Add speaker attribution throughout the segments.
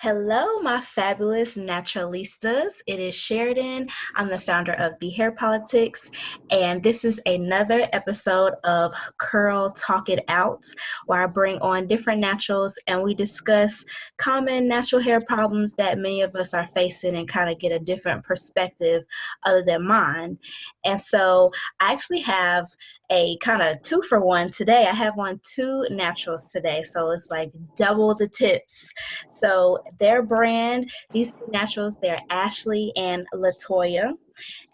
Speaker 1: Hello, my fabulous naturalistas. It is Sheridan. I'm the founder of The Hair Politics, and this is another episode of Curl Talk It Out, where I bring on different naturals and we discuss common natural hair problems that many of us are facing and kind of get a different perspective other than mine. And so I actually have a kind of two for one today. I have on two naturals today, so it's like double the tips. So their brand, these two naturals, they're Ashley and Latoya,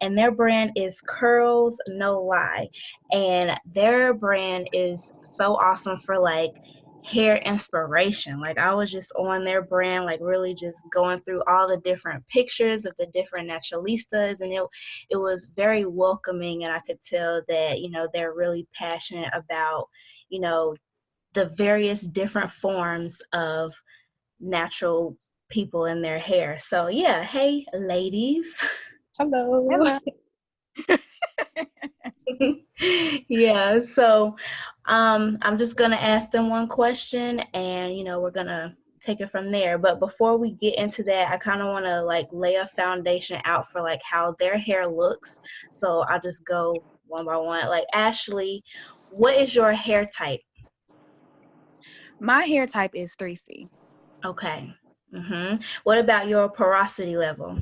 Speaker 1: and their brand is Curls No Lie. And their brand is so awesome for like hair inspiration. Like I was just on their brand, like really just going through all the different pictures of the different naturalistas, and it was very welcoming, and I could tell that, they're really passionate about, you know, the various different forms of natural people in their hair. So yeah, hey ladies.
Speaker 2: Hello.
Speaker 3: Hello.
Speaker 1: Yeah, so I'm just gonna ask them one question, and we're gonna take it from there. But before we get into that, I kind of want to like lay a foundation out for like how their hair looks. So I'll just go one by one. Like Ashley, what is your hair type?
Speaker 3: My hair type is 3C.
Speaker 1: Okay. What about your porosity level?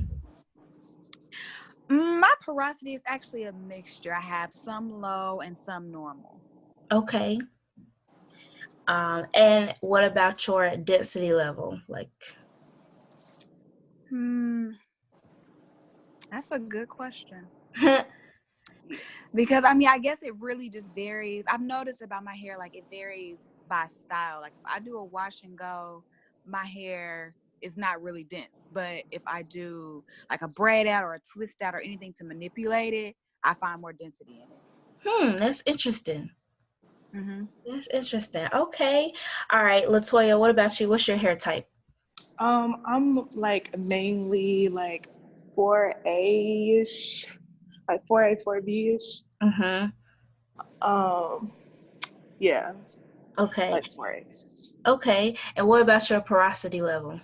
Speaker 3: My porosity is actually a mixture. I have some low and some normal.
Speaker 1: Okay. And what about your density level? Like,
Speaker 3: That's a good question. Because I guess it really just varies. I've noticed about my hair, like it varies by style. Like if I do a wash and go, my hair is not really dense. But if I do like a braid out or a twist out or anything to manipulate it, I find more density in it.
Speaker 1: That's interesting.
Speaker 3: Mm-hmm.
Speaker 1: That's interesting. Okay. All right, Latoya, what about you? What's your hair type?
Speaker 2: I'm like mainly like 4A-ish, like 4A, 4B-ish. Um, yeah,
Speaker 1: Okay.
Speaker 2: like 4A.
Speaker 1: Okay. And what about your porosity level?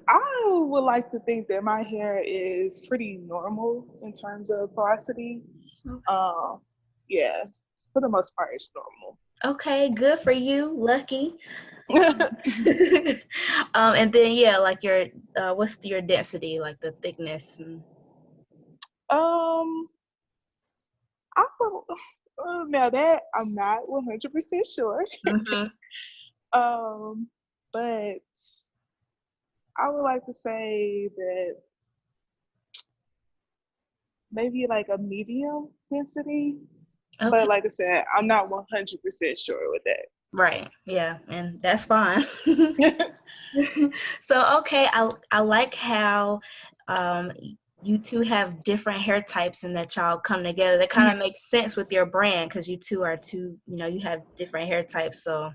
Speaker 2: I would like to think that my hair is pretty normal in terms of porosity. Yeah, for the most part, it's normal.
Speaker 1: Okay, good for you. Lucky. And then yeah, like your what's your density, like the thickness and
Speaker 2: um, I will, now that I'm not 100% sure. Um, but I would like to say that maybe like a medium density.
Speaker 1: Okay.
Speaker 2: But like I said, I'm not 100% sure with that.
Speaker 1: Right. Yeah, and that's fine. So okay, I like how you two have different hair types and that y'all come together. That kind of makes sense with your brand because you two are two, you have different hair types. So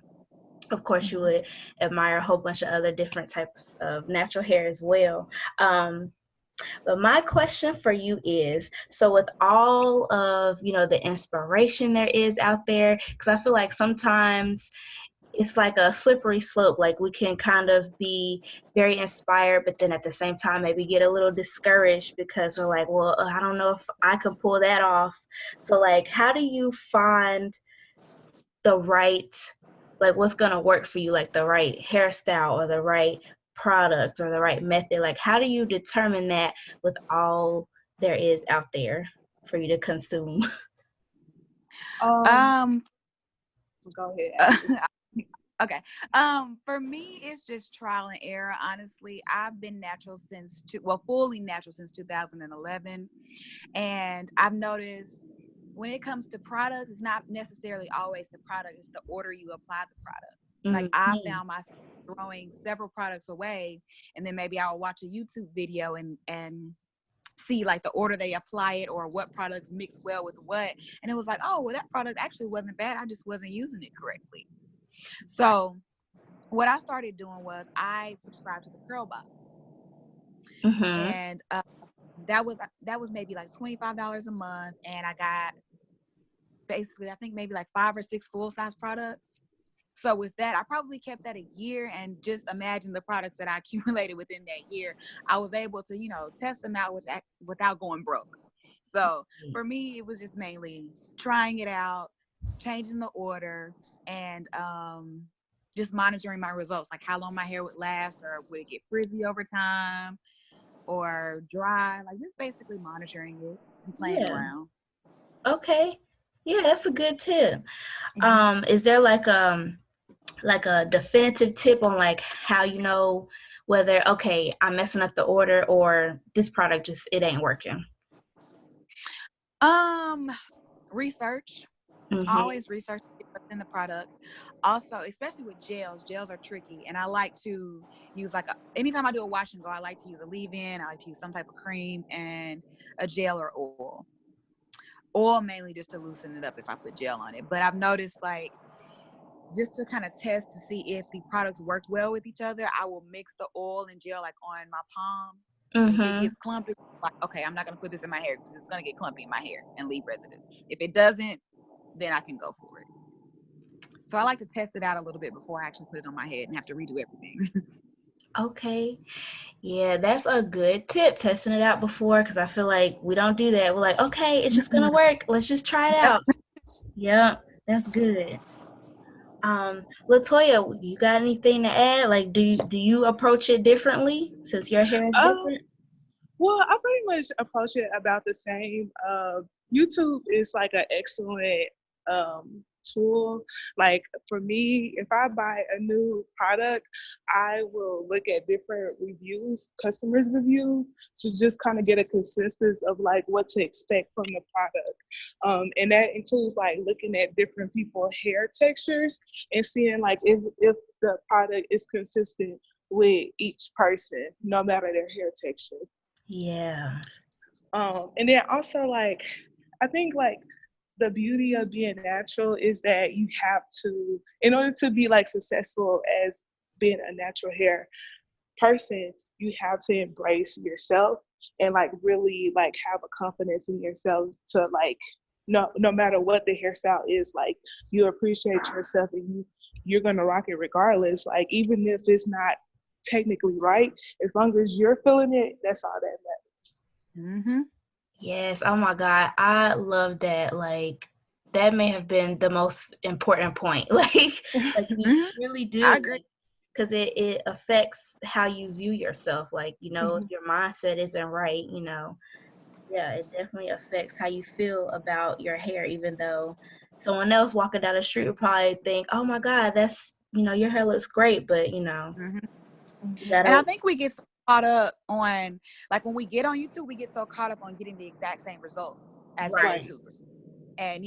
Speaker 1: of course you would admire a whole bunch of other different types of natural hair as well. But my question for you is, so with all of, the inspiration there is out there, because I feel like sometimes it's like a slippery slope. Like we can kind of be very inspired, but then at the same time maybe get a little discouraged because we're like, well, I don't know if I can pull that off. So like, how do you find the right, like what's going to work for you, like the right hairstyle or the right product or the right method? Like how do you determine that with all there is out there for you to consume?
Speaker 2: Go ahead.
Speaker 3: Okay. For me, it's just trial and error. Honestly, I've been natural fully natural since 2011. And I've noticed when it comes to products, it's not necessarily always the product, it's the order you apply the product. Like I found myself throwing several products away, and then maybe I'll watch a YouTube video and see like the order they apply it or what products mix well with what. And it was like, oh, well, that product actually wasn't bad. I just wasn't using it correctly. So what I started doing was I subscribed to the Curl Box, and that was maybe like $25 a month, and I got basically I think maybe like 5 or 6 full size products. So with that, I probably kept that a year, and just imagine the products that I accumulated within that year. I was able to, test them out without going broke. So for me, it was just mainly trying it out, changing the order, and just monitoring my results, like how long my hair would last, or would it get frizzy over time, or dry, like just basically monitoring it and playing
Speaker 1: Yeah.
Speaker 3: around.
Speaker 1: Okay. Yeah, that's a good tip.
Speaker 3: Mm-hmm.
Speaker 1: Is there like a definitive tip on like how you know whether okay, I'm messing up the order or this product just it ain't working?
Speaker 3: Research.
Speaker 1: Mm-hmm.
Speaker 3: Always research what's in the product. Also, especially with gels are tricky, and I like to use anytime I do a wash and go, I like to use a leave-in. I like to use some type of cream and a gel or oil. Oil mainly just to loosen it up if I put gel on it. But I've noticed, like, just to kind of test to see if the products work well with each other, I will mix the oil and gel like on my palm. And if it
Speaker 1: Mm-hmm.
Speaker 3: gets clumpy, like, okay, I'm not gonna put this in my hair because it's gonna get clumpy in my hair and leave residue. If it doesn't, then I can go for it. So I like to test it out a little bit before I actually put it on my head and have to redo everything.
Speaker 1: Okay. Yeah, that's a good tip, testing it out before, because I feel like we don't do that. We're like, okay, it's just gonna work. Let's just try it out. Yep, that's good. Latoya, you got anything to add? Like, do you approach it differently since your hair is
Speaker 2: Um,
Speaker 1: different?
Speaker 2: well, I pretty much approach it about the same. YouTube is like an excellent tool. Like for me, if I buy a new product, I will look at different reviews, customers' reviews, to just kind of get a consensus of like what to expect from the product. And that includes like looking at different people's hair textures and seeing like if the product is consistent with each person, no matter their hair texture.
Speaker 1: Yeah.
Speaker 2: And then also like I think like the beauty of being natural is that you have to, in order to be like successful as being a natural hair person, you have to embrace yourself and like really like have a confidence in yourself to like no matter what the hairstyle is, like you appreciate yourself and you're gonna rock it regardless. Like even if it's not technically right, as long as you're feeling it, that's all that matters.
Speaker 3: Mm-hmm.
Speaker 1: Yes. Oh my God. I love that. Like that may have been the most important point. Like you
Speaker 3: Mm-hmm.
Speaker 1: really
Speaker 3: I
Speaker 1: do,
Speaker 3: agree.
Speaker 1: like, because it affects how you view yourself. Like, if
Speaker 2: Mhm.
Speaker 1: your mindset isn't right, yeah, it definitely affects how you feel about your hair, even though someone else walking down the street would probably think, oh my God, your hair looks great, but
Speaker 3: Mm-hmm.
Speaker 1: you
Speaker 3: And
Speaker 1: gotta,
Speaker 3: I think we get so caught up on, like, when we get on YouTube, we get so caught up on getting the exact same results as the
Speaker 1: right.
Speaker 2: Right.
Speaker 3: YouTuber. And,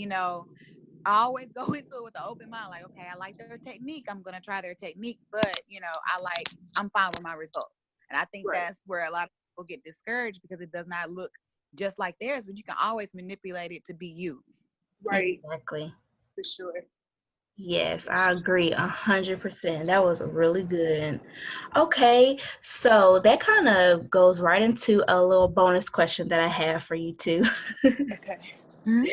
Speaker 3: I always go into it with an open mind, like, okay, I like their technique. I'm going to try their technique, but, I'm fine with my results. And I think
Speaker 2: Right.
Speaker 3: that's where a lot of people get discouraged because it does not look just like theirs, but you can always manipulate it to be you.
Speaker 2: Right.
Speaker 1: Exactly.
Speaker 2: For sure.
Speaker 1: Yes, I agree 100%. That was really good. Okay, so that kind of goes right into a little bonus question that I have for you too.
Speaker 2: Okay.
Speaker 3: Mm-hmm.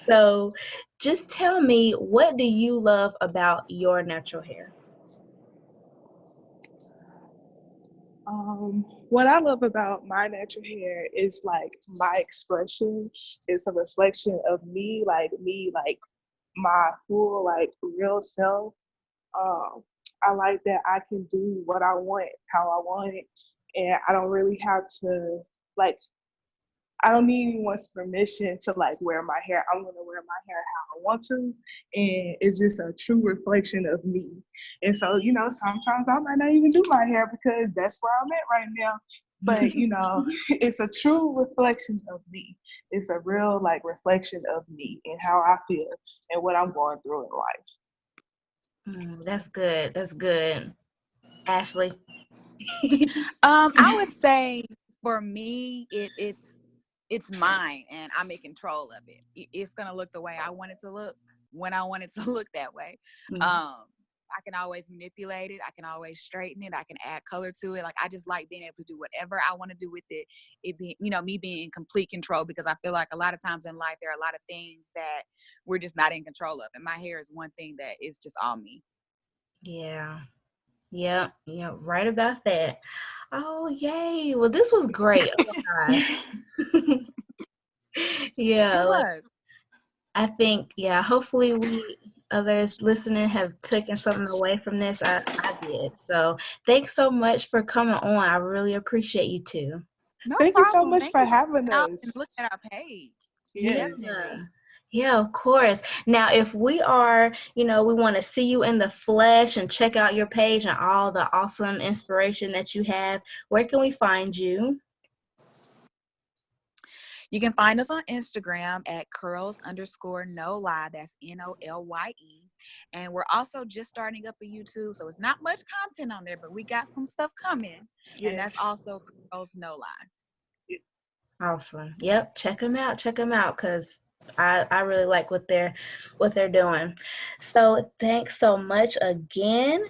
Speaker 1: So, just tell me, what do you love about your natural hair?
Speaker 2: What I love about my natural hair is like my expression is a reflection of me, like my full, like real self. Um, I like that I can do what I want, how I want it, and I don't really have to like I don't need anyone's permission to like wear my hair. I'm gonna wear my hair how I want to, and it's just a true reflection of me. And so, sometimes I might not even do my hair because that's where I'm at right now. But it's a true reflection of me. It's a real like reflection of me and how I feel and what I'm going through in life.
Speaker 1: That's good. That's good. Ashley?
Speaker 3: I would say for me, it's mine, and I'm in control of it. It's gonna look the way I want it to look when I want it to look that way.
Speaker 1: Mhm.
Speaker 3: I can always manipulate it. I can always straighten it. I can add color to it. Like, I just like being able to do whatever I want to do with it. It being, me being in complete control, because I feel like a lot of times in life there are a lot of things that we're just not in control of, and my hair is one thing that is just all me.
Speaker 1: Yeah. Yep. Yeah. Right about that. Oh, yay. Well, this was great. Oh my gosh.
Speaker 3: It
Speaker 1: Yeah.
Speaker 3: was.
Speaker 1: I think, yeah, hopefully we others listening have taken something away from this. I did. So thanks so much for coming on. I really appreciate you too.
Speaker 3: No
Speaker 2: Thank you so
Speaker 3: problem.
Speaker 2: much
Speaker 3: Thank
Speaker 2: for
Speaker 3: you for
Speaker 2: having
Speaker 3: coming out and
Speaker 2: us.
Speaker 3: looking at our page.
Speaker 2: Yes.
Speaker 1: Yeah.
Speaker 3: Definitely.
Speaker 1: Yeah, of course. Now, if we are, we want to see you in the flesh and check out your page and all the awesome inspiration that you have, where can we find you?
Speaker 3: You can find us on Instagram at curls_no lie. That's NOLYE. And we're also just starting up a YouTube. So it's not much content on there, but we got some stuff coming. And that's
Speaker 2: Yes.
Speaker 3: also Curls No Lie.
Speaker 1: Awesome. Yep. Check them out. Check them out because I really like what they're doing. So thanks so much again.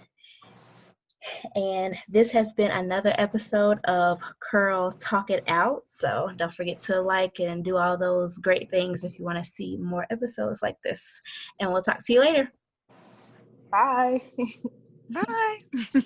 Speaker 1: And this has been another episode of Curl Talk It Out. So don't forget to like and do all those great things if you want to see more episodes like this. And we'll talk to you later.
Speaker 2: Bye.
Speaker 3: Bye.